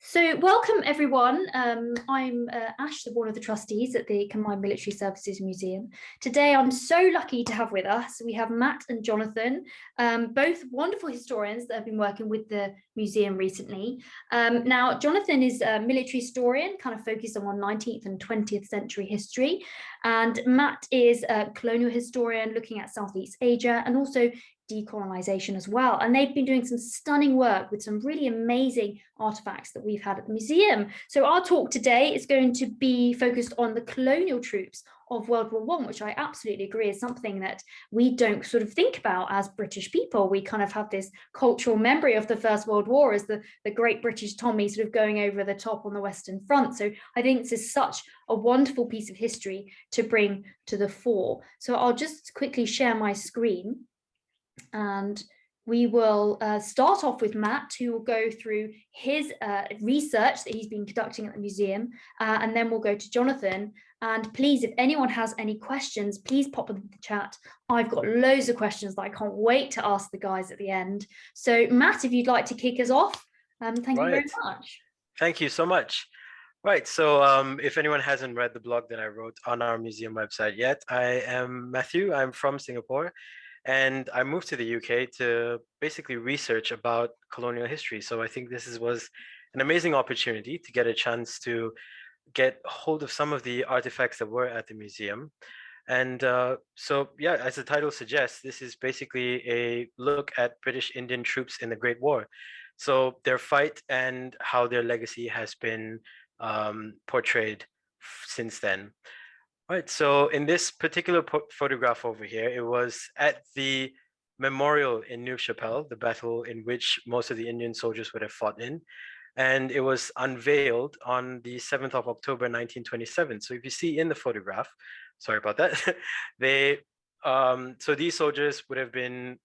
So welcome everyone. I'm Ash, one of the trustees at the Combined Military Services Museum. Today I'm so lucky to have with us, we have Matt and Jonathan, both wonderful historians that have been working with the museum recently. Now Jonathan is a military historian, kind of focused on 19th and 20th century history, and Matt is a colonial historian looking at Southeast Asia and also decolonization as well. And they've been doing some stunning work with some really amazing artifacts that we've had at the museum. So our talk today is going to be focused on the colonial troops of World War I, which I absolutely agree is something that we don't sort of think about as British people. We kind of have this cultural memory of the First World War as the great British Tommy sort of going over the top on the Western Front. So I think this is such a wonderful piece of history to bring to the fore. So I'll just quickly share my screen. And we will start off with Matt, who will go through his research that he's been conducting at the museum, and then we'll go to Jonathan. And please, if anyone has any questions, please pop them in the chat. I've got loads of questions that I can't wait to ask the guys at the end. So Matt, if you'd like to kick us off, thank you very much. Thank you so much. Right, so if anyone hasn't read the blog that I wrote on our museum website yet, I am Matthew. I'm from Singapore. And I moved to the UK to basically research about colonial history. So I think this was an amazing opportunity to get a chance to get hold of some of the artifacts that were at the museum. And so, yeah, as the title suggests, this is basically a look at British Indian troops in the Great War. So their fight and how their legacy has been portrayed since then. Right, so in this particular photograph over here, it was at the memorial in Neuve Chappelle, the battle in which most of the Indian soldiers would have fought in. And it was unveiled on the 7th of October, 1927. So if you see in the photograph, sorry about that, so these soldiers would have been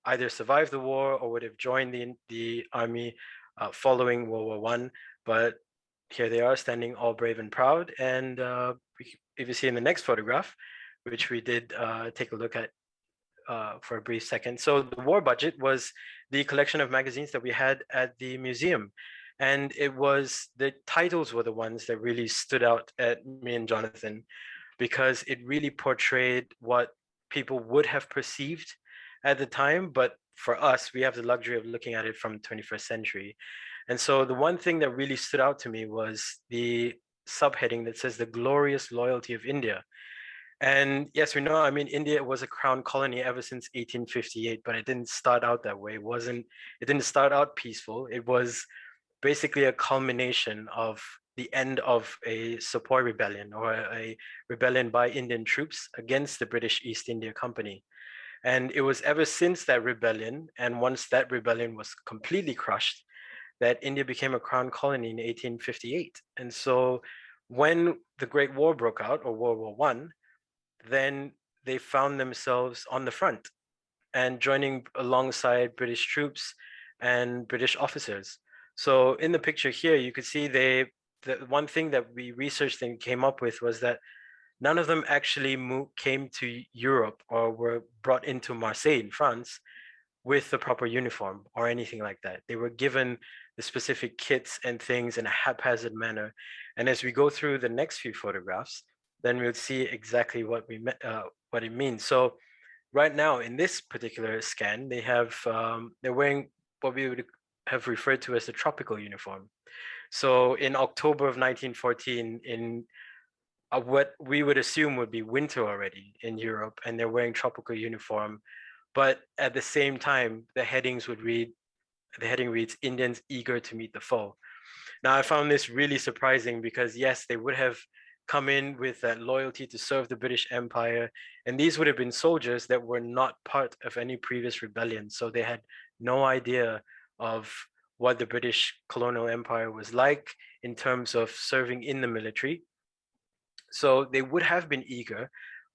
either survived the war or would have joined the army following World War I. But here they are standing all brave and proud. And if you see in the next photograph, which we did take a look at for a brief second. So the war budget was the collection of magazines that we had at the museum. And the titles were the ones that really stood out at me and Jonathan, because it really portrayed what people would have perceived at the time. But for us, we have the luxury of looking at it from the 21st century. And so the one thing that really stood out to me was the subheading that says the glorious loyalty of India. And yes, we know, I mean, India was a crown colony ever since 1858, but it didn't start out that way. It didn't start out peaceful. It was basically a culmination of the end of a Sepoy rebellion, or a rebellion by Indian troops against the British East India Company. And it was ever since that rebellion, and once that rebellion was completely crushed, that India became a crown colony in 1858. And so when the Great War broke out, or World War I, then they found themselves on the front and joining alongside British troops and British officers. So in the picture here, you could see the one thing that we researched and came up with was that none of them actually came to Europe or were brought into Marseille in France with the proper uniform or anything like that. They were given the specific kits and things in a haphazard manner. And as we go through the next few photographs, then we'll see exactly what it means. So right now in this particular scan, they're wearing what we would have referred to as the tropical uniform. So in October of 1914, in what we would assume would be winter already in Europe, and they're wearing tropical uniform. But at the same time, the heading reads, Indians eager to meet the foe. Now, I found this really surprising because yes, they would have come in with that loyalty to serve the British Empire. And these would have been soldiers that were not part of any previous rebellion. So they had no idea of what the British colonial empire was like in terms of serving in the military. So they would have been eager,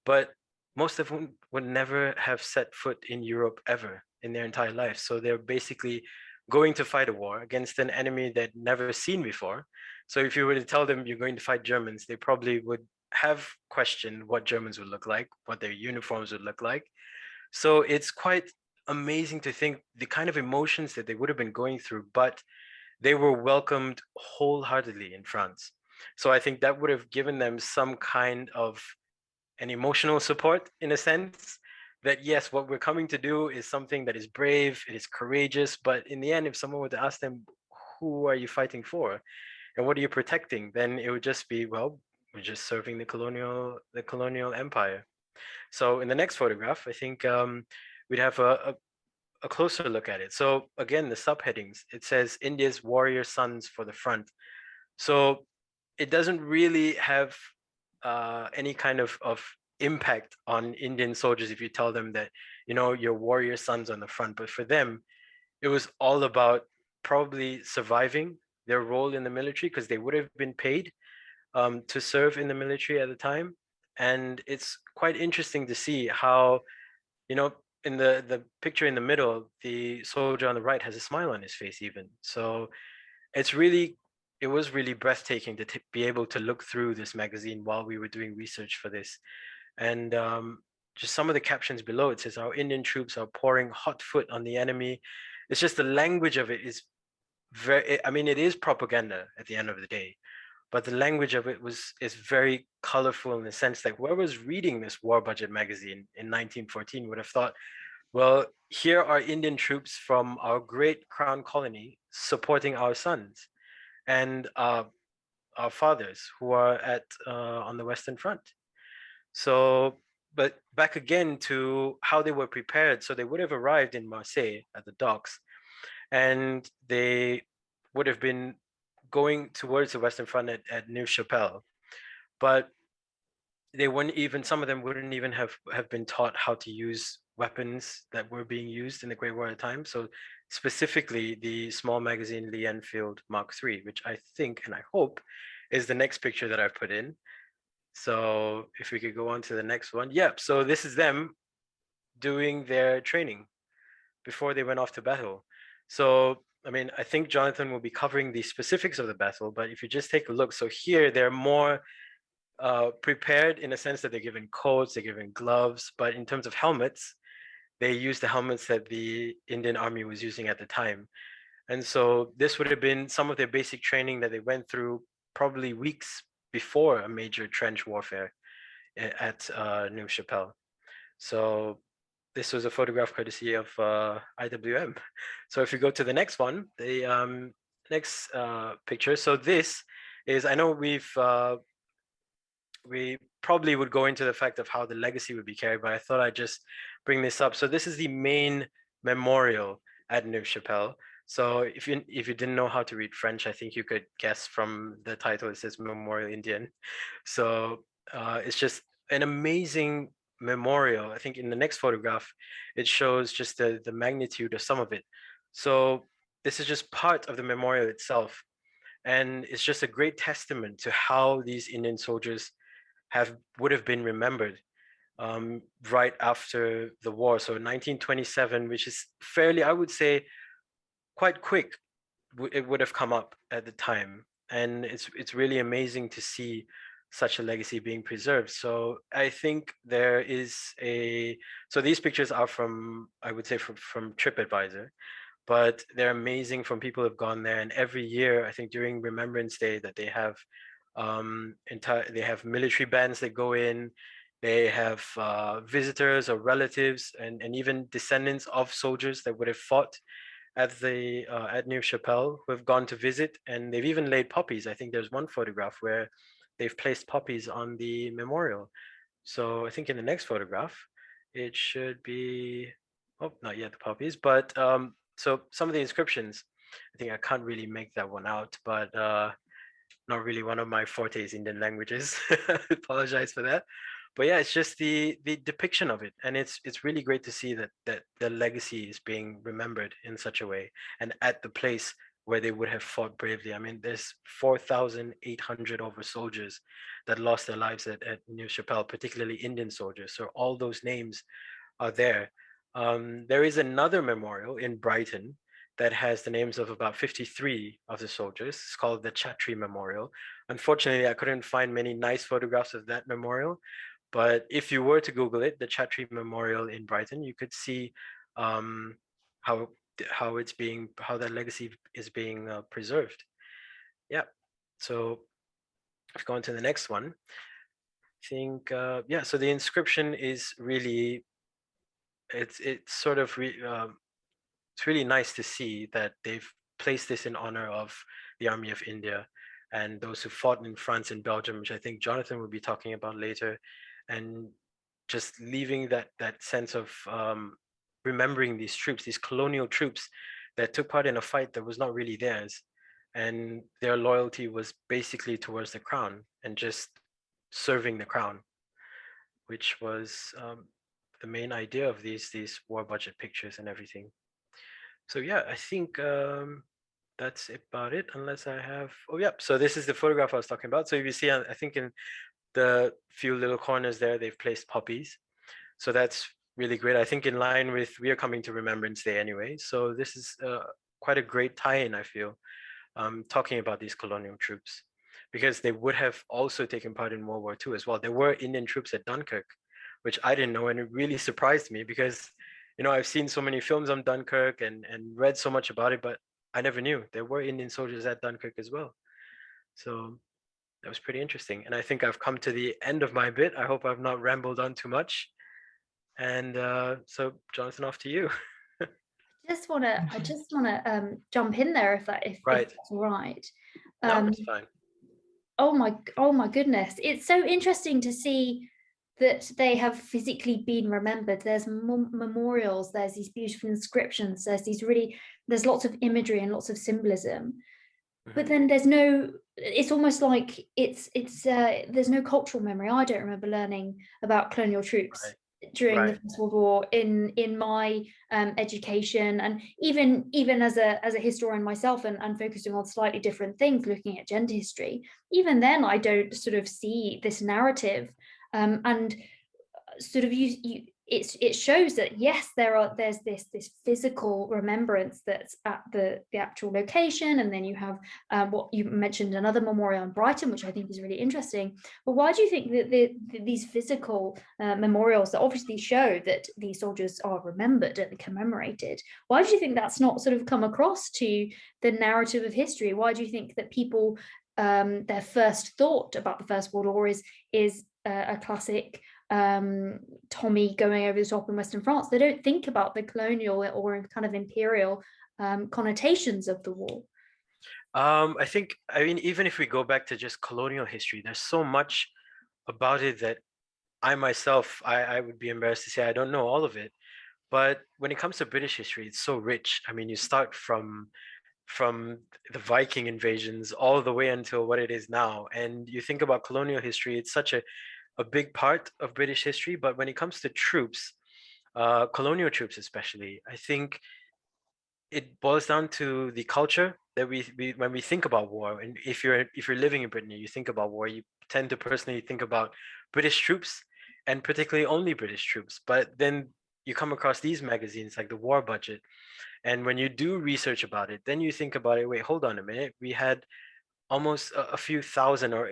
but most of them would never have set foot in Europe ever in their entire life. So they're basically going to fight a war against an enemy they'd never seen before. So if you were to tell them you're going to fight Germans, they probably would have questioned what Germans would look like, what their uniforms would look like. So it's quite amazing to think the kind of emotions that they would have been going through, but they were welcomed wholeheartedly in France. So I think that would have given them some kind of an emotional support, in a sense, that yes, what we're coming to do is something that is brave, it is courageous, but in the end, if someone were to ask them, who are you fighting for and what are you protecting, then it would just be, well, we're just serving the colonial empire. So in the next photograph, I think we'd have a closer look at it. So again, the subheadings, it says India's warrior sons for the front. So it doesn't really have any kind of impact on Indian soldiers if you tell them that, you know, your warrior sons on the front. But for them, it was all about probably surviving their role in the military, because they would have been paid to serve in the military at the time. And it's quite interesting to see how, you know, in the picture in the middle, the soldier on the right has a smile on his face even. So it's really, it was really breathtaking to be able to look through this magazine while we were doing research for this. And just some of the captions below, it says, our Indian troops are pouring hot foot on the enemy. It's just the language of it is very, I mean, it is propaganda at the end of the day, but the language of it is very colorful, in the sense that whoever's reading this war budget magazine in 1914 would have thought, well, here are Indian troops from our great crown colony supporting our sons and our fathers who are at on the Western Front. So, but back again to how they were prepared. So they would have arrived in Marseille at the docks, and they would have been going towards the Western Front at Neuve Chappelle. But they wouldn't even, some of them wouldn't even have been taught how to use weapons that were being used in the Great War at the time. So specifically the small magazine Lee Enfield Mark III, which I think and I hope is the next picture that I've put in. So if we could go on to the next one. Yep, so this is them doing their training before they went off to battle. So, I mean, I think Jonathan will be covering the specifics of the battle, but if you just take a look, so here they're more prepared in a sense that they're given coats, they're given gloves, but in terms of helmets, they use the helmets that the Indian Army was using at the time. And so this would have been some of their basic training that they went through probably weeks before a major trench warfare at Neuve Chappelle. So this was a photograph courtesy of IWM. So if you go to the next one, the next picture. So this is, I know we probably would go into the fact of how the legacy would be carried, but I thought I'd just bring this up. So this is the main memorial at Neuve Chappelle. So if you didn't know how to read French, I think you could guess from the title, it says Memorial Indian. So it's just an amazing memorial. I think in the next photograph, it shows just the magnitude of some of it. So this is just part of the memorial itself. And it's just a great testament to how these Indian soldiers would have been remembered right after the war. So 1927, which is fairly, I would say, quite quick, it would have come up at the time. And it's really amazing to see such a legacy being preserved. So I think there is so these pictures are from, I would say, from TripAdvisor, but they're amazing from people who've gone there. And every year, I think during Remembrance Day, that they have they have military bands that go in, they have visitors or relatives and even descendants of soldiers that would have fought at the at Neuve Chappelle who have gone to visit, and they've even laid poppies. I think there's one photograph where they've placed poppies on the memorial. So I think in the next photograph, it should be, oh, not yet the poppies, but so some of the inscriptions, I think I can't really make that one out, but not really one of my fortes Indian languages. I apologize for that. But yeah, it's just the depiction of it, and it's really great to see that the legacy is being remembered in such a way, and at the place where they would have fought bravely. I mean, there's 4,800 over soldiers that lost their lives at Neuve Chappelle, particularly Indian soldiers. So all those names are there. There is another memorial in Brighton that has the names of about 53 of the soldiers. It's called the Chatri Memorial. Unfortunately, I couldn't find many nice photographs of that memorial, but if you were to Google it, the Chatri Memorial in Brighton, you could see how how that legacy is being preserved. Yeah. So I've gone to the next one. I think yeah. So the inscription is really it's sort of it's really nice to see that they've placed this in honor of the Army of India and those who fought in France and Belgium, which I think Jonathan will be talking about later, and just leaving that sense of remembering these troops, these colonial troops that took part in a fight that was not really theirs, and their loyalty was basically towards the crown and just serving the crown, which was the main idea of these war budget pictures and everything. So yeah, I think that's about it, unless I have. Oh yeah, so this is the photograph I was talking about. So if you see, I think in the few little corners there, they've placed poppies. So that's really great. I think in line with we are coming to Remembrance Day anyway. So this is quite a great tie-in, I feel, talking about these colonial troops, because they would have also taken part in World War II as well. There were Indian troops at Dunkirk, which I didn't know, and it really surprised me because, you know, I've seen so many films on Dunkirk and read so much about it, but I never knew there were Indian soldiers at Dunkirk as well. So that was pretty interesting. And I think I've come to the end of my bit. I hope I've not rambled on too much. And so Jonathan, off to you. I just wanna jump in there if Right. that's all right. No, it's fine. Oh my goodness. It's so interesting to see that they have physically been remembered. There's memorials, there's these beautiful inscriptions, there's lots of imagery and lots of symbolism. But then it's almost like there's no cultural memory. I don't remember learning about colonial troops during the First World War in my education, and even as a historian myself, and focusing on slightly different things, looking at gender history, even then I don't sort of see this narrative, and sort of it shows that yes, there's this physical remembrance that's at the actual location, and then you have what you mentioned, another memorial in Brighton, which I think is really interesting. But why do you think that these physical memorials that obviously show that these soldiers are remembered and commemorated, why do you think that's not sort of come across to the narrative of history? Why do you think that people their first thought about the First World War is a classic Tommy going over the top in Western France? They don't think about the colonial or kind of imperial connotations of the war. I think, I mean, even if we go back to just colonial history, there's so much about it that I myself, I would be embarrassed to say I don't know all of it. But when it comes to British history, it's so rich. I mean, you start from the Viking invasions all the way until what it is now. And you think about colonial history, it's such a big part of British history. But when it comes to troops, colonial troops especially, I think it boils down to the culture that we when we think about war. And if you're living in Britain, you think about war, you tend to personally think about British troops, and particularly only British troops. But then you come across these magazines like the War Budget, and when you do research about it, then you think about it. Wait, hold on a minute. We had almost a few thousand, or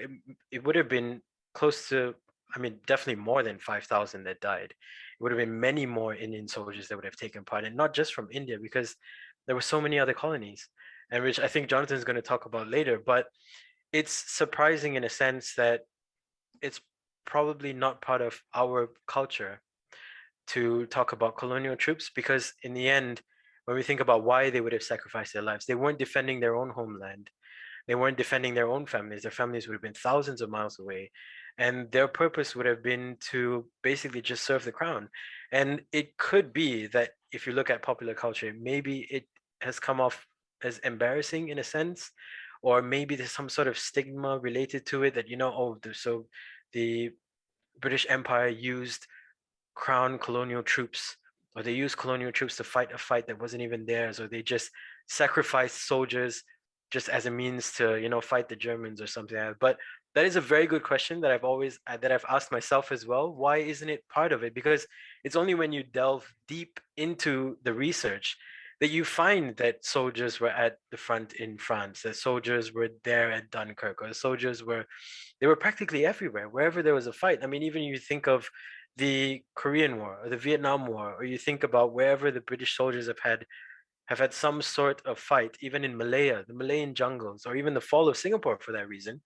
it would have been close to, I mean, definitely more than 5,000 that died. It would have been many more Indian soldiers that would have taken part, and not just from India, because there were so many other colonies, and which I think Jonathan's going to talk about later. But it's surprising in a sense that it's probably not part of our culture to talk about colonial troops, because in the end, when we think about why they would have sacrificed their lives, they weren't defending their own homeland. They weren't defending their own families. Their families would have been thousands of miles away. And their purpose would have been to basically just serve the crown. And it could be that if you look at popular culture, maybe it has come off as embarrassing in a sense, or maybe there's some sort of stigma related to it that, you know, oh, so the British Empire used crown colonial troops, or they used colonial troops to fight a fight that wasn't even theirs, or they just sacrificed soldiers just as a means to, you know, fight the Germans or something like that. But that is a very good question that I've asked myself as well. Why isn't it part of it? Because it's only when you delve deep into the research that you find that soldiers were at the front in France, that soldiers were there at Dunkirk, or they were practically everywhere, wherever there was a fight. I mean, even you think of the Korean War or the Vietnam War, or you think about wherever the British soldiers have had have had some sort of fight, even in Malaya, the Malayan jungles, or even the fall of Singapore for that reason,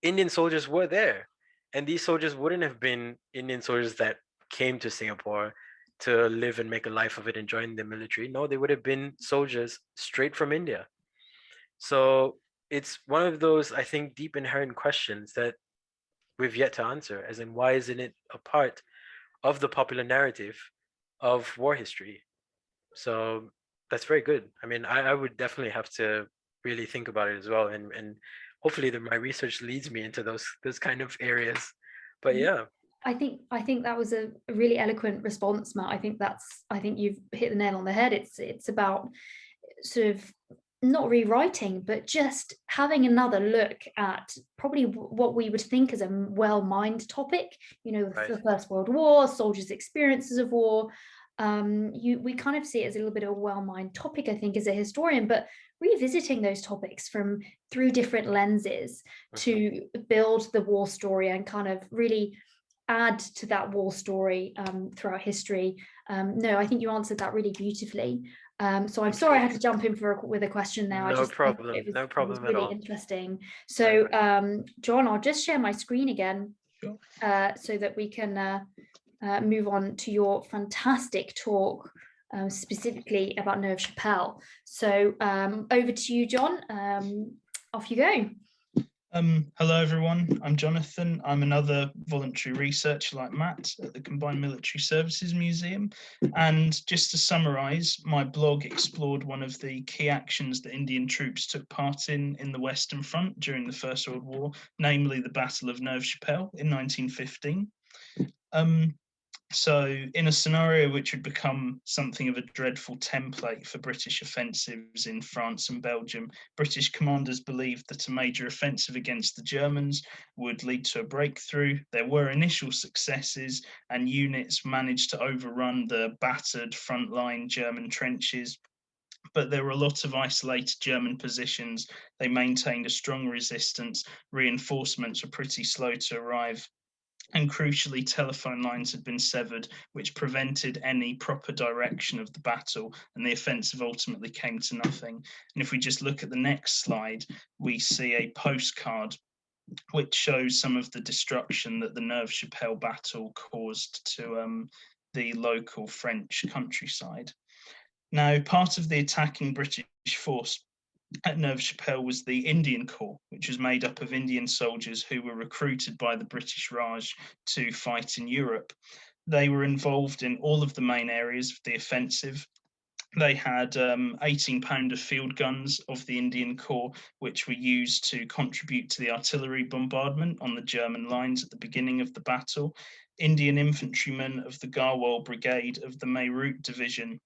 Indian soldiers were there. And these soldiers wouldn't have been Indian soldiers that came to Singapore to live and make a life of it and join the military. No, they would have been soldiers straight from India. So it's one of those, I think, deep inherent questions that we've yet to answer, as in why isn't it a part of the popular narrative of war history? So that's very good. I mean, I would definitely have to really think about it as well, and hopefully that my research leads me into those kind of areas. But yeah. I think that was a really eloquent response, Matt. I think you've hit the nail on the head. It's about sort of not rewriting, but just having another look at probably what we would think as a well-mined topic. You know, Right. the First World War, soldiers' experiences of war. We kind of see it as a little bit of a well-mined topic, I think, as a historian, but revisiting those topics through different lenses to build the war story and kind of really add to that war story throughout history. No, I think you answered that really beautifully. So I'm sorry I had to jump in with a question there. No problem. It No was problem at really all. interesting. So John, I'll just share my screen again. Sure. So that we can move on to your fantastic talk, specifically about Neuve Chappelle. So over to you, John. Off you go. Hello everyone, I'm Jonathan. I'm another voluntary researcher like Matt at the Combined Military Services Museum. And just to summarise, my blog explored one of the key actions that Indian troops took part in the Western Front during the First World War, namely the Battle of Neuve Chappelle in 1915. So in a scenario which would become something of a dreadful template for British offensives in France and Belgium, British commanders believed that a major offensive against the Germans would lead to a breakthrough. There were initial successes and units managed to overrun the battered frontline German trenches, but there were a lot of isolated German positions. They maintained a strong resistance. Reinforcements were pretty slow to arrive. And crucially, telephone lines had been severed, which prevented any proper direction of the battle, and the offensive ultimately came to nothing. And if we just look at the next slide, we see a postcard which shows some of the destruction that the Neuve Chappelle battle caused to the local French countryside. Now, part of the attacking British force at Neuve Chappelle was the Indian Corps, which was made up of Indian soldiers who were recruited by the British Raj to fight in Europe. They were involved in all of the main areas of the offensive. They had 18-pounder field guns of the Indian Corps, which were used to contribute to the artillery bombardment on the German lines at the beginning of the battle. Indian infantrymen of the Garwal Brigade of the Meerut Division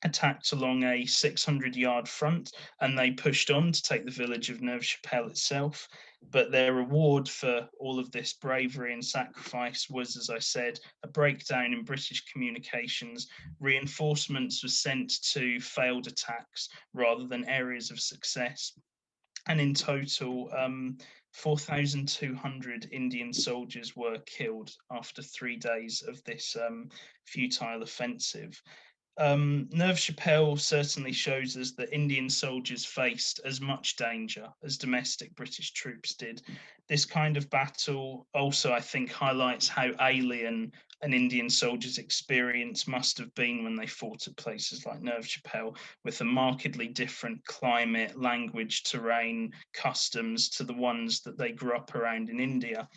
attacked along a 600-yard front, and they pushed on to take the village of Neuve Chappelle itself. But their reward for all of this bravery and sacrifice was, as I said, a breakdown in British communications. Reinforcements were sent to failed attacks rather than areas of success. And in total, 4,200 Indian soldiers were killed after 3 days of this futile offensive. Neuve Chappelle certainly shows us that Indian soldiers faced as much danger as domestic British troops did. This kind of battle also, I think, highlights how alien an Indian soldier's experience must have been when they fought at places like Neuve Chappelle, with a markedly different climate, language, terrain, customs to the ones that they grew up around in India.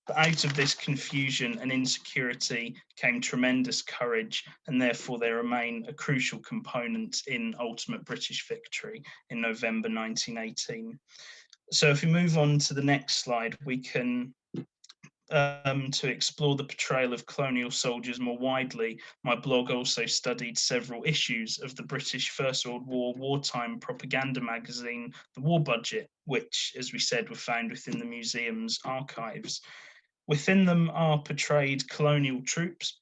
But out of this confusion and insecurity came tremendous courage, and therefore they remain a crucial component in ultimate British victory in November 1918. So if we move on to the next slide, we can to explore the portrayal of colonial soldiers more widely, my blog also studied several issues of the British First World War wartime propaganda magazine, The War Budget, which, as we said, were found within the museum's archives. Within them are portrayed colonial troops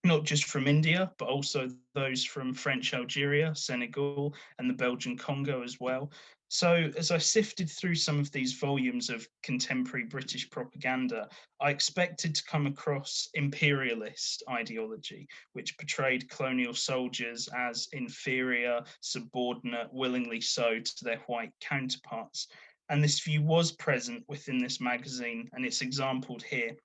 not just from India, but also those from French Algeria, Senegal, and the Belgian Congo as well. So as I sifted through some of these volumes of contemporary British propaganda, I expected to come across imperialist ideology, which portrayed colonial soldiers as inferior, subordinate, willingly so to their white counterparts. And this view was present within this magazine, and it's exampled here,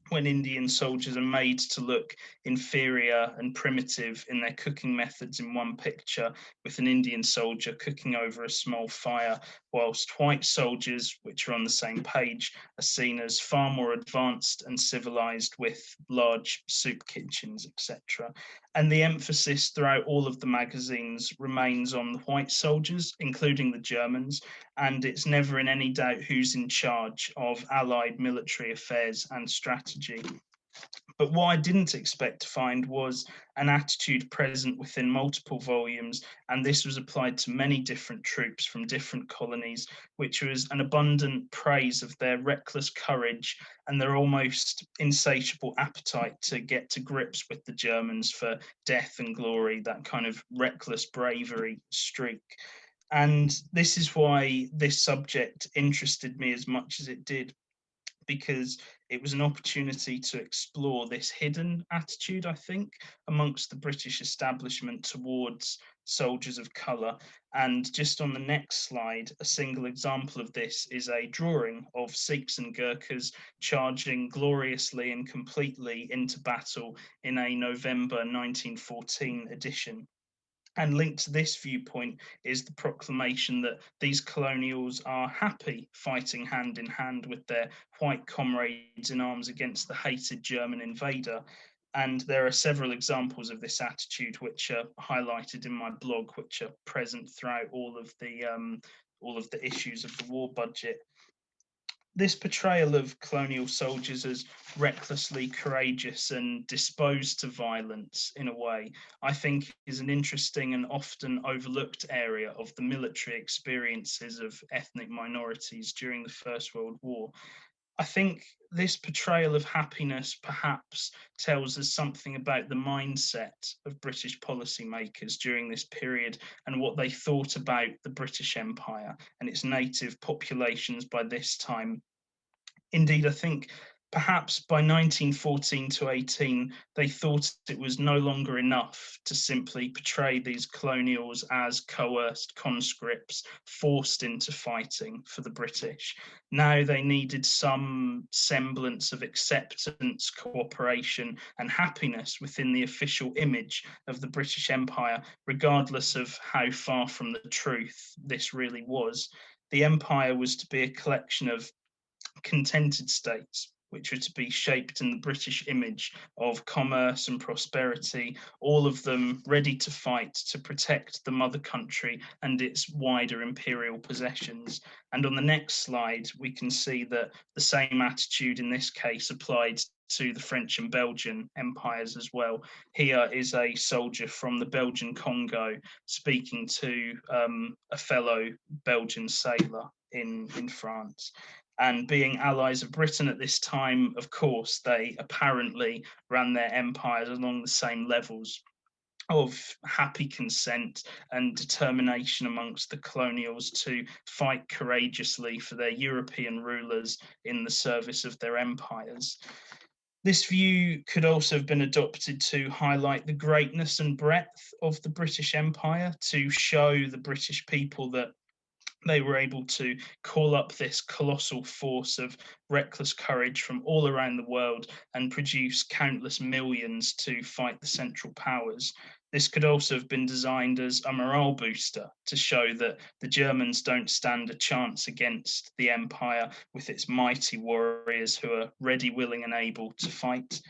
when Indian soldiers are made to look inferior and primitive in their cooking methods in one picture, with an Indian soldier cooking over a small fire, whilst white soldiers, which are on the same page, are seen as far more advanced and civilized with large soup kitchens, etc. And the emphasis throughout all of the magazines remains on the white soldiers, including the Germans, and it's never in any doubt who's in charge of Allied military affairs and strategy. But what I didn't expect to find was an attitude present within multiple volumes, and this was applied to many different troops from different colonies, which was an abundant praise of their reckless courage and their almost insatiable appetite to get to grips with the Germans for death and glory, that kind of reckless bravery streak. And this is why this subject interested me as much as it did, because it was an opportunity to explore this hidden attitude, I think, amongst the British establishment towards soldiers of colour. And just on the next slide, a single example of this is a drawing of Sikhs and Gurkhas charging gloriously and completely into battle in a November 1914 edition. And linked to this viewpoint is the proclamation that these colonials are happy fighting hand in hand with their white comrades in arms against the hated German invader. And there are several examples of this attitude which are highlighted in my blog, which are present throughout all of the issues of the war budget. This portrayal of colonial soldiers as recklessly courageous and disposed to violence in a way, I think is an interesting and often overlooked area of the military experiences of ethnic minorities during the First World War. I think this portrayal of happiness perhaps tells us something about the mindset of British policymakers during this period and what they thought about the British Empire and its native populations by this time. Indeed, I think perhaps by 1914 to 18, they thought it was no longer enough to simply portray these colonials as coerced conscripts forced into fighting for the British. Now they needed some semblance of acceptance, cooperation, and happiness within the official image of the British Empire, regardless of how far from the truth this really was. The empire was to be a collection of contented states, which were to be shaped in the British image of commerce and prosperity, all of them ready to fight to protect the mother country and its wider imperial possessions. And on the next slide, we can see that the same attitude in this case applied to the French and Belgian empires as well. Here is a soldier from the Belgian Congo speaking to a fellow Belgian sailor in France. And being allies of Britain at this time, of course, they apparently ran their empires along the same levels of happy consent and determination amongst the colonials to fight courageously for their European rulers in the service of their empires. This view could also have been adopted to highlight the greatness and breadth of the British Empire, to show the British people that they were able to call up this colossal force of reckless courage from all around the world and produce countless millions to fight the Central Powers. This could also have been designed as a morale booster to show that the Germans don't stand a chance against the Empire with its mighty warriors who are ready, willing, and able to fight.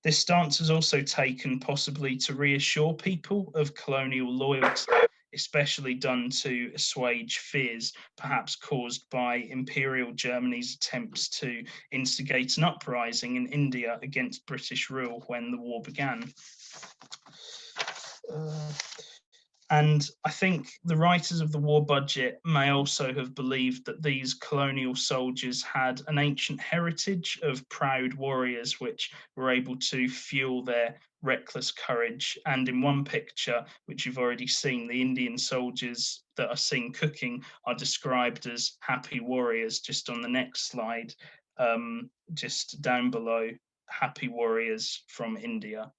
This stance was also taken possibly to reassure people of colonial loyalty, especially done to assuage fears perhaps caused by Imperial Germany's attempts to instigate an uprising in India against British rule when the war began. And I think the writers of the war budget may also have believed that these colonial soldiers had an ancient heritage of proud warriors which were able to fuel their reckless courage. And in one picture, which you've already seen, the Indian soldiers that are seen cooking are described as happy warriors. Just on the next slide, just down below, happy warriors from India.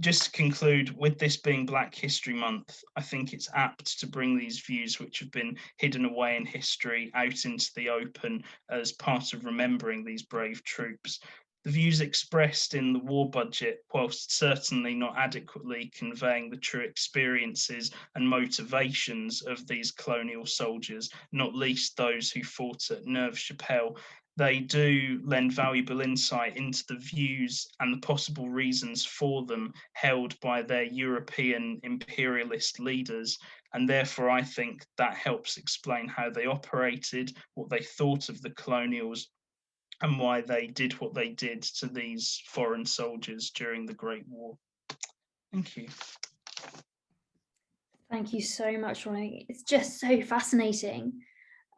Just to conclude, with this being Black History Month, I think it's apt to bring these views which have been hidden away in history out into the open as part of remembering these brave troops. The views expressed in the war budget, whilst certainly not adequately conveying the true experiences and motivations of these colonial soldiers, not least those who fought at Neuve Chappelle, they do lend valuable insight into the views and the possible reasons for them held by their European imperialist leaders. And therefore, I think that helps explain how they operated, what they thought of the colonials, and why they did what they did to these foreign soldiers during the Great War. Thank you. Thank you so much, Ronnie. It's just so fascinating.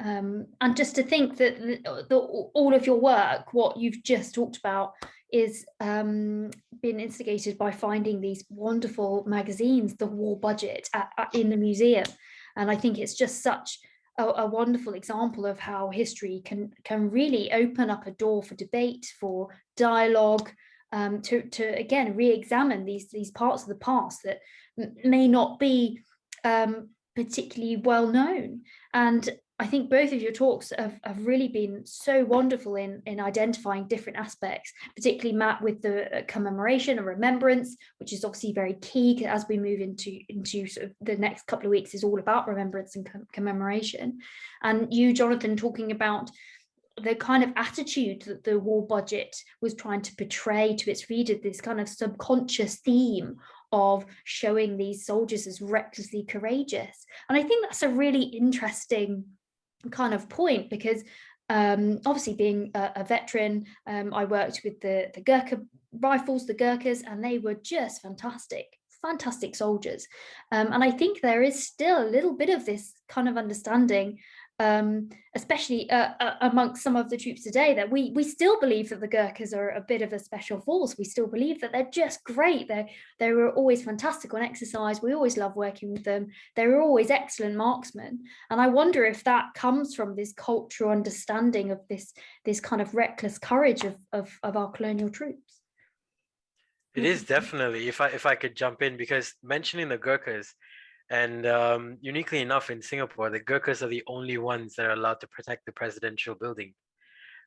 And just to think that all of your work, what you've just talked about, is been instigated by finding these wonderful magazines, the war budget, in the museum. And I think it's just such a wonderful example of how history can really open up a door for debate, for dialogue, to again re-examine these parts of the past that may not be particularly well known. And I think both of your talks have really been so wonderful in identifying different aspects, particularly Matt with the commemoration and remembrance, which is obviously very key as we move into sort of the next couple of weeks is all about remembrance and commemoration. And you, Jonathan, talking about the kind of attitude that the war budget was trying to portray to its reader, this kind of subconscious theme of showing these soldiers as recklessly courageous. And I think that's a really interesting kind of point, because obviously being a veteran, I worked with the Gurkha rifles, the Gurkhas, and they were just fantastic soldiers. And I think there is still a little bit of this kind of understanding, especially amongst some of the troops today, that we still believe that the Gurkhas are a bit of a special force. We still believe that they're just great. They were always fantastic on exercise. We always love working with them. They were always excellent marksmen. And I wonder if that comes from this cultural understanding of this kind of reckless courage of our colonial troops. It is definitely, if I could jump in, because mentioning the Gurkhas, and uniquely enough in Singapore, the Gurkhas are the only ones that are allowed to protect the presidential building.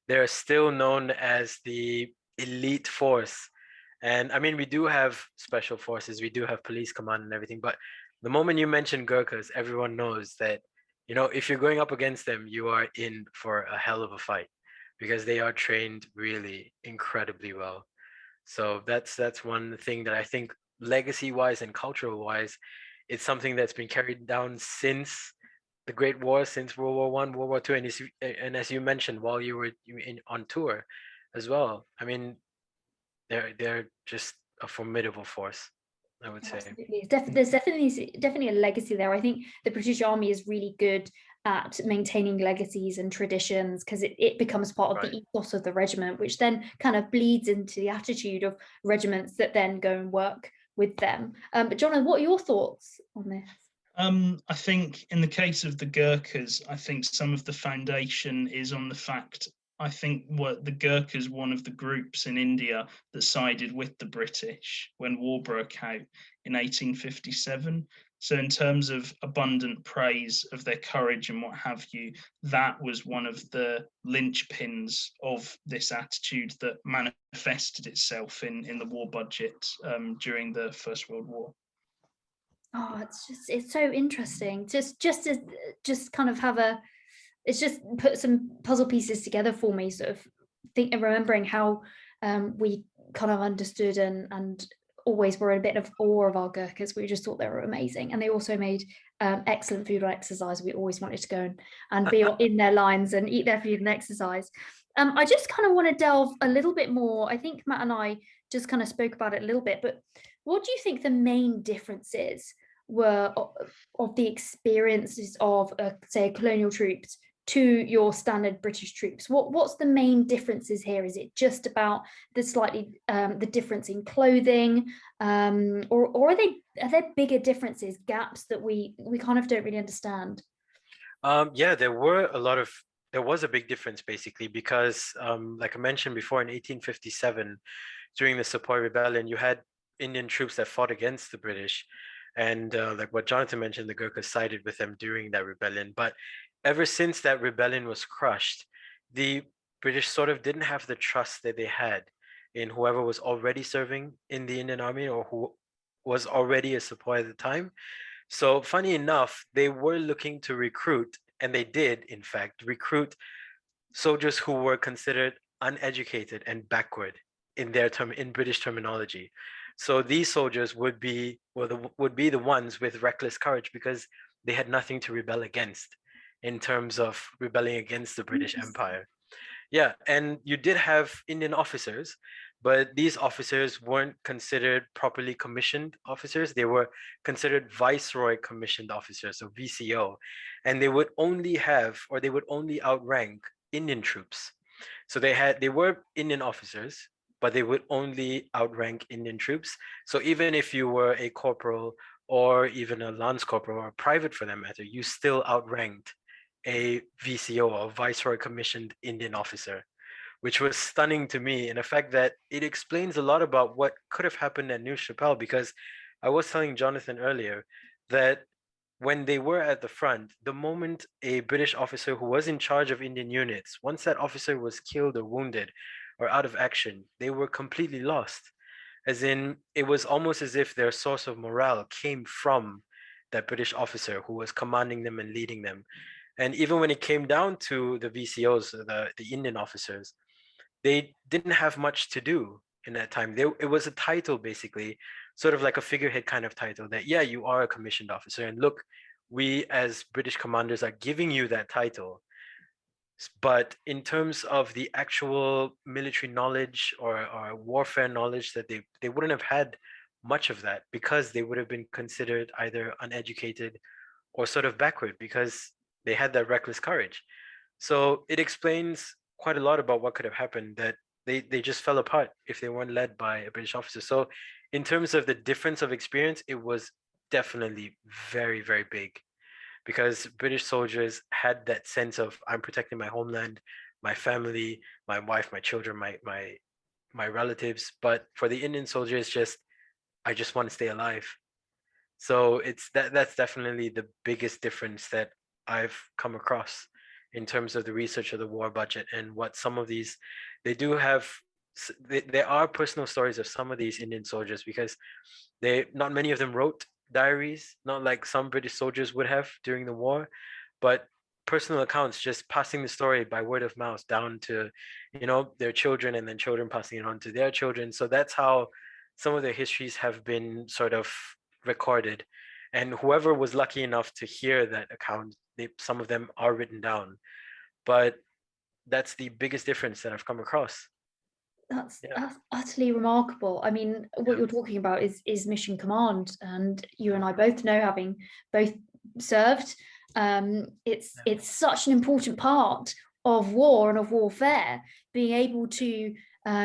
They're still known as the elite force. And I mean, we do have special forces, we do have police command and everything, but the moment you mention Gurkhas, everyone knows that, you know, if you're going up against them, you are in for a hell of a fight, because they are trained really incredibly well. So that's one thing that I think legacy-wise and cultural-wise, it's something that's been carried down since the Great War, since World War I, World War II, and as you mentioned, while you were on tour as well. I mean, they're just a formidable force, I would say. Absolutely. There's definitely a legacy there. I think the British Army is really good at maintaining legacies and traditions, because it becomes part of the ethos of the regiment, which then kind of bleeds into the attitude of regiments that then go and work with them. But John, what are your thoughts on this? I think in the case of the Gurkhas, I think some of the foundation is on the fact, I think what the Gurkhas, one of the groups in India that sided with the British when war broke out in 1857. So in terms of abundant praise of their courage and what have you, that was one of the linchpins of this attitude that manifested itself in the war budget during the First World War. Oh, it's so interesting. Just kind of it's just put some puzzle pieces together for me, sort of remembering how we kind of understood and always were a bit of awe of our Gurkhas. We just thought they were amazing, and they also made excellent food on exercise. We always wanted to go and be in their lines and eat their food and exercise. I just kind of want to delve a little bit more. I think Matt and I just kind of spoke about it a little bit, but what do you think the main differences were of the experiences of, say, colonial troops to your standard British troops? What's the main differences here? Is it just about the slightly the difference in clothing, or are there bigger differences, gaps that we kind of don't really understand? Yeah, there was a big difference basically because, like I mentioned before, in 1857, during the Sepoy Rebellion, you had Indian troops that fought against the British, and like what Jonathan mentioned, the Gurkhas sided with them during that rebellion. But ever since that rebellion was crushed, the British sort of didn't have the trust that they had in whoever was already serving in the Indian Army or who was already a Sepoy at the time. So funny enough, they were looking to recruit, and they did, in fact, recruit soldiers who were considered uneducated and backward in British terminology. So these soldiers would be the ones with reckless courage because they had nothing to rebel against in terms of rebelling against the British Empire. Yeah, and you did have Indian officers, but these officers weren't considered properly commissioned officers. They were considered Viceroy commissioned officers, so VCO, and they would only outrank Indian troops. So they were Indian officers, but they would only outrank Indian troops. So even if you were a corporal or even a lance corporal or a private for that matter, you still outranked a VCO or Viceroy commissioned Indian officer, which was stunning to me in the fact that it explains a lot about what could have happened at Neuve Chappelle, because I was telling Jonathan earlier that when they were at the front, the moment a British officer who was in charge of Indian units, once that officer was killed or wounded or out of action, they were completely lost. As in, it was almost as if their source of morale came from that British officer who was commanding them and leading them. And even when it came down to the VCOs, the Indian officers, they didn't have much to do in that time. It was a title, basically, sort of like a figurehead kind of title that, yeah, you are a commissioned officer. And look, we as British commanders are giving you that title. But in terms of the actual military knowledge or warfare knowledge, that they wouldn't have had much of that because they would have been considered either uneducated or sort of backward because they had that reckless courage. So it explains quite a lot about what could have happened, that they just fell apart if they weren't led by a British officer. So in terms of the difference of experience, it was definitely very, very big because British soldiers had that sense of, I'm protecting my homeland, my family, my wife, my children, my relatives. But for the Indian soldier, it's just, I just want to stay alive. So that's definitely the biggest difference that I've come across in terms of the research of the war budget and what some of these, they do have, there are personal stories of some of these Indian soldiers because not many of them wrote diaries, not like some British soldiers would have during the war, but personal accounts, just passing the story by word of mouth down to, their children, and then children passing it on to their children. So that's how some of their histories have been sort of recorded. And whoever was lucky enough to hear that account, some of them are written down. But that's the biggest difference that I've come across. That's utterly remarkable. I mean, what you're talking about is mission command, and you and I both know, having both served, it's such an important part of war and of warfare, being able to,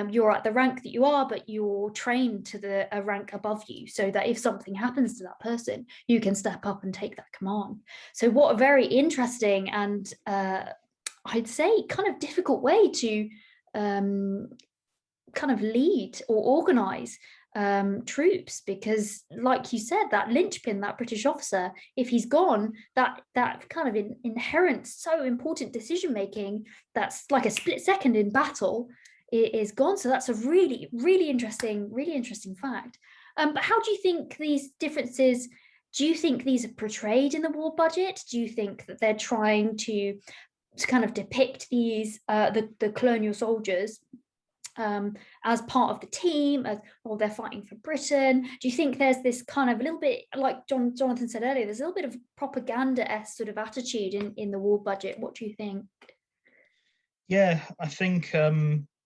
you're at the rank that you are, but you're trained to a rank above you, so that if something happens to that person, you can step up and take that command. So what a very interesting and I'd say kind of difficult way to kind of lead or organize troops, because like you said, that linchpin, that British officer, if he's gone, that kind of inherent, so important decision making, that's like a split second in battle, is gone. So that's a really, really interesting fact. But how do you think these differences, do you think these are portrayed in the war budget? Do you think that they're trying to kind of depict these the colonial soldiers as part of the team, as, well, they're fighting for Britain? Do you think there's this kind of a little bit, like Jonathan said earlier, there's a little bit of propaganda-esque sort of attitude in the war budget? What do you think? Yeah, I think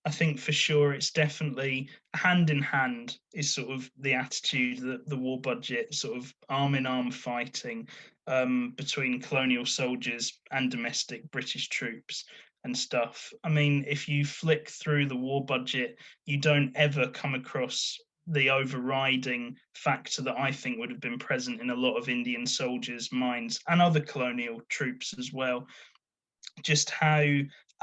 I think for sure it's definitely hand in hand is sort of the attitude that the war budget, sort of arm in arm fighting between colonial soldiers and domestic British troops and stuff. I mean, if you flick through the war budget, you don't ever come across the overriding factor that I think would have been present in a lot of Indian soldiers' minds and other colonial troops as well. Just how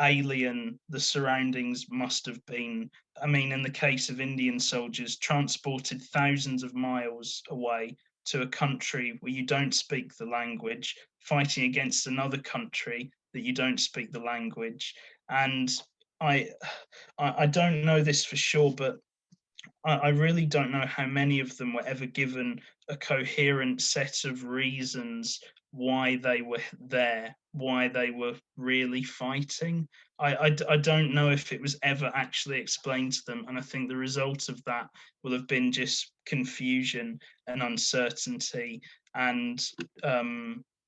alien the surroundings must have been. I mean, in the case of Indian soldiers, transported thousands of miles away to a country where you don't speak the language, fighting against another country that you don't speak the language. And I, I don't know this for sure, but I really don't know how many of them were ever given a coherent set of reasons why they were there, why they were really fighting. I don't know if it was ever actually explained to them. And I think the result of that will have been just confusion and uncertainty and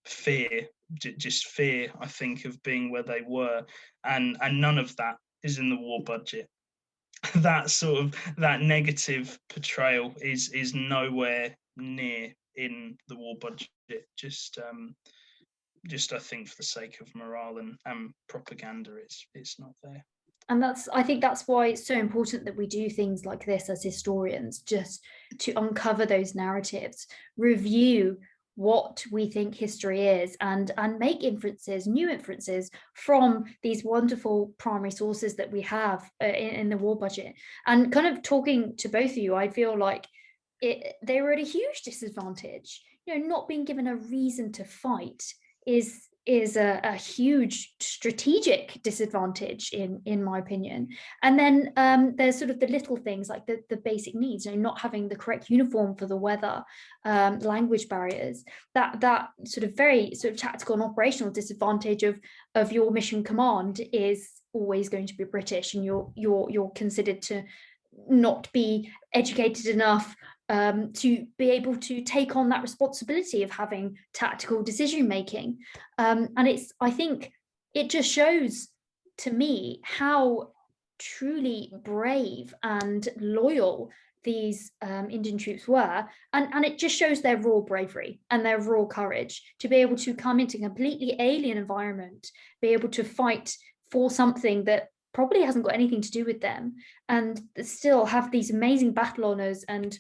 fear, just fear, I think, of being where they were. And none of that is in the war budget. That sort of that negative portrayal is nowhere near in the war budget. Just I think for the sake of morale and propaganda, it's not there. And I think that's why it's so important that we do things like this as historians, just to uncover those narratives, review what we think history is, and make inferences, new inferences from these wonderful primary sources that we have in the war budget. And kind of talking to both of you, I feel like they were at a huge disadvantage. Not being given a reason to fight is a huge strategic disadvantage in my opinion. And then there's sort of the little things like the basic needs, not having the correct uniform for the weather, language barriers, that sort of very sort of tactical and operational disadvantage of your mission command is always going to be British, and you're considered to not be educated enough to be able to take on that responsibility of having tactical decision making. And I think it just shows to me how truly brave and loyal these Indian troops were, and it just shows their raw bravery and their raw courage to be able to come into a completely alien environment, be able to fight for something that probably hasn't got anything to do with them, and still have these amazing battle honors. And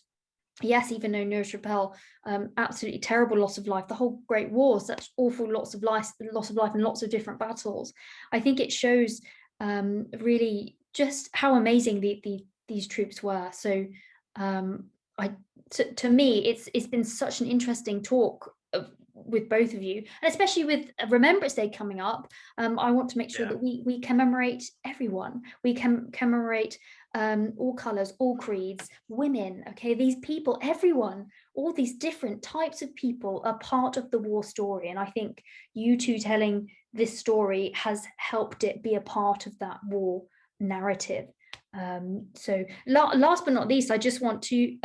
yes, even though Neuve Chappelle, absolutely terrible loss of life, the whole Great War, such awful loss of life and lots of different battles, I think it shows really just how amazing these troops were. So to me, it's been such an interesting talk with both of you, and especially with Remembrance Day coming up. I want to make sure that we commemorate everyone. We can commemorate all colours, all creeds, women, okay, these people, everyone, all these different types of people are part of the war story. And I think you two telling this story has helped it be a part of that war narrative. So last but not least, I just want to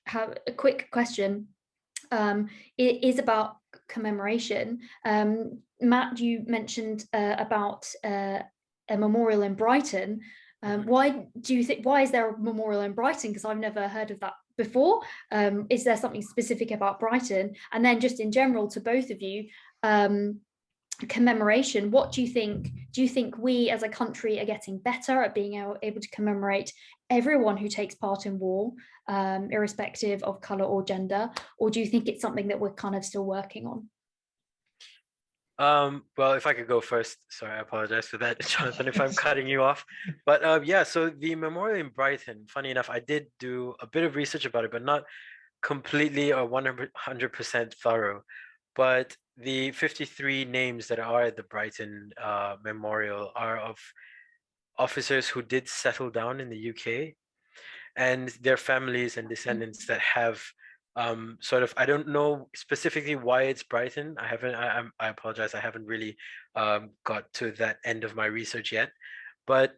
have a quick question. It is about commemoration. Matt, you mentioned about a memorial in Brighton. Why is there a memorial in Brighton? Because I've never heard of that before. Is there something specific about Brighton? And then just in general to both of you, commemoration, what do you think? Do you think we as a country are getting better at being able to commemorate everyone who takes part in war, irrespective of colour or gender? Or do you think it's something that we're kind of still working on? Well, if I could go first, sorry, I apologize for that, Jonathan, if I'm cutting you off. But yeah, so the memorial in Brighton, funny enough, I did do a bit of research about it, but not completely or 100% thorough. But the 53 names that are at the Brighton Memorial are of officers who did settle down in the UK, and their families and descendants that have sort of, I don't know specifically why it's Brighton. I apologize, I haven't really got to that end of my research yet. But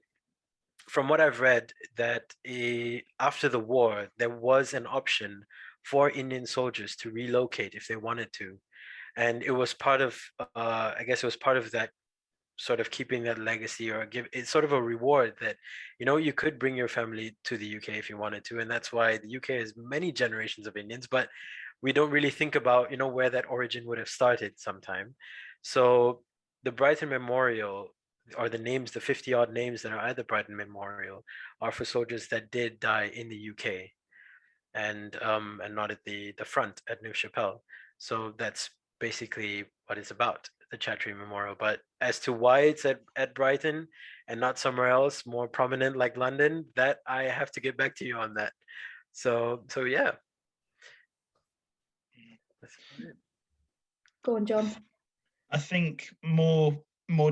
from what I've read, that after the war, there was an option for Indian soldiers to relocate if they wanted to. And it was part of, I guess it was part of that sort of keeping that legacy, or give it's sort of a reward that, you know, you could bring your family to the UK if you wanted to. And that's why the UK has many generations of Indians, but we don't really think about, you know, where that origin would have started sometime. So the Brighton Memorial, or the names, the 50 odd names that are at the Brighton Memorial, are for soldiers that did die in the UK, and not at the front at Neuve Chappelle. So that's basically what it's about, the Chattree Memorial. But as to why it's at Brighton and not somewhere else more prominent like London, that I have to get back to you on that. So yeah. That's about it. Go on, John. I think more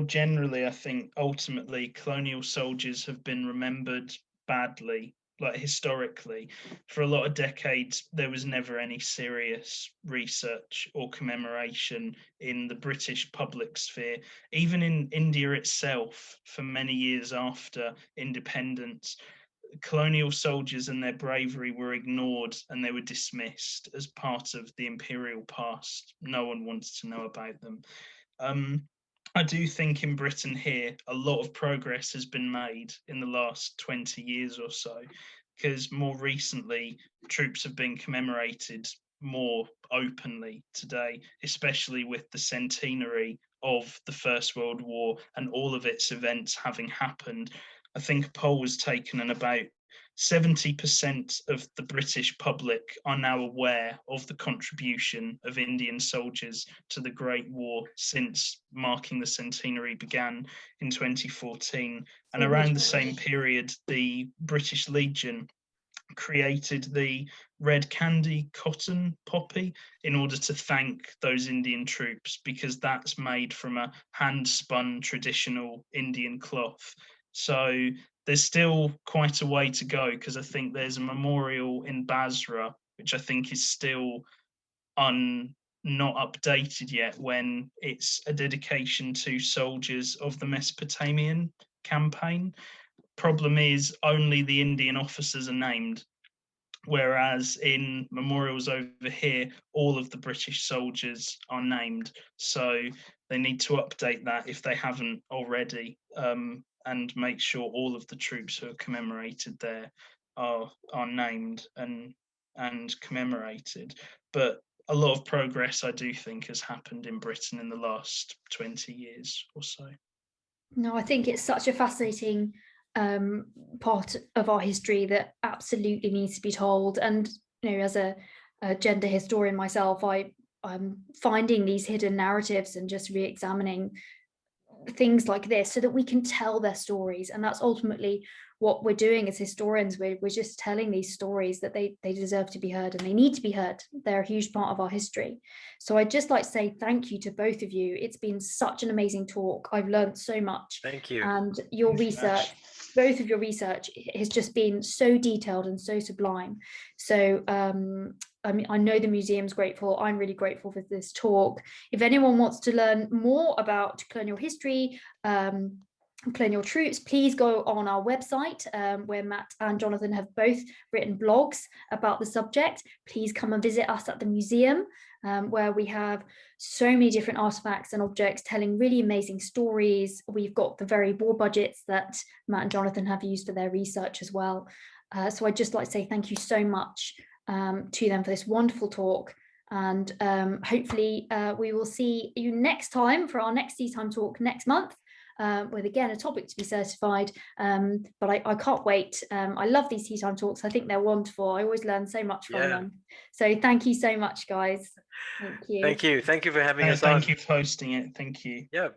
generally, I think ultimately colonial soldiers have been remembered badly. Like historically, for a lot of decades, there was never any serious research or commemoration in the British public sphere. Even in India itself, for many years after independence, colonial soldiers and their bravery were ignored, and they were dismissed as part of the imperial past. No one wanted to know about them. I do think in Britain here, a lot of progress has been made in the last 20 years or so, because more recently, troops have been commemorated more openly today, especially with the centenary of the First World War and all of its events having happened. I think a poll was taken, and about 70% of the British public are now aware of the contribution of Indian soldiers to the Great War since marking the centenary began in 2014. And around the same period, the British Legion created the red candy cotton poppy in order to thank those Indian troops, because that's made from a hand-spun traditional Indian cloth. So there's still quite a way to go, because I think there's a memorial in Basra, which I think is still not updated yet, when it's a dedication to soldiers of the Mesopotamian campaign. Problem is, only the Indian officers are named, whereas in memorials over here, all of the British soldiers are named. So they need to update that if they haven't already, and make sure all of the troops who are commemorated there are named and commemorated. But a lot of progress, I do think, has happened in Britain in the last 20 years or so. No, I think it's such a fascinating part of our history that absolutely needs to be told. And, you know, as a gender historian myself, I'm finding these hidden narratives and just re-examining things like this so that we can tell their stories. And that's ultimately what we're doing as historians. We're just telling these stories that they deserve to be heard, and they need to be heard. They're a huge part of our history. So I'd just like to say thank you to both of you. It's been such an amazing talk. I've learned so much. Thank you. And your research, both of your research, has just been so detailed and so sublime. So I mean, I know the museum's grateful. I'm really grateful for this talk. If anyone wants to learn more about colonial history, colonial troops, please go on our website, where Matt and Jonathan have both written blogs about the subject. Please come and visit us at the museum, where we have so many different artifacts and objects telling really amazing stories. We've got the very war budgets that Matt and Jonathan have used for their research as well. So I'd just like to say thank you so much to them for this wonderful talk. And hopefully we will see you next time for our next Tea Time Talk next month, with again a topic to be certified. But I can't wait. I love these Tea Time Talks. I think they're wonderful. I always learn so much from them. So thank you so much, guys. Thank you. Thank you for having us on. Thank you for hosting it. Thank you. Yeah.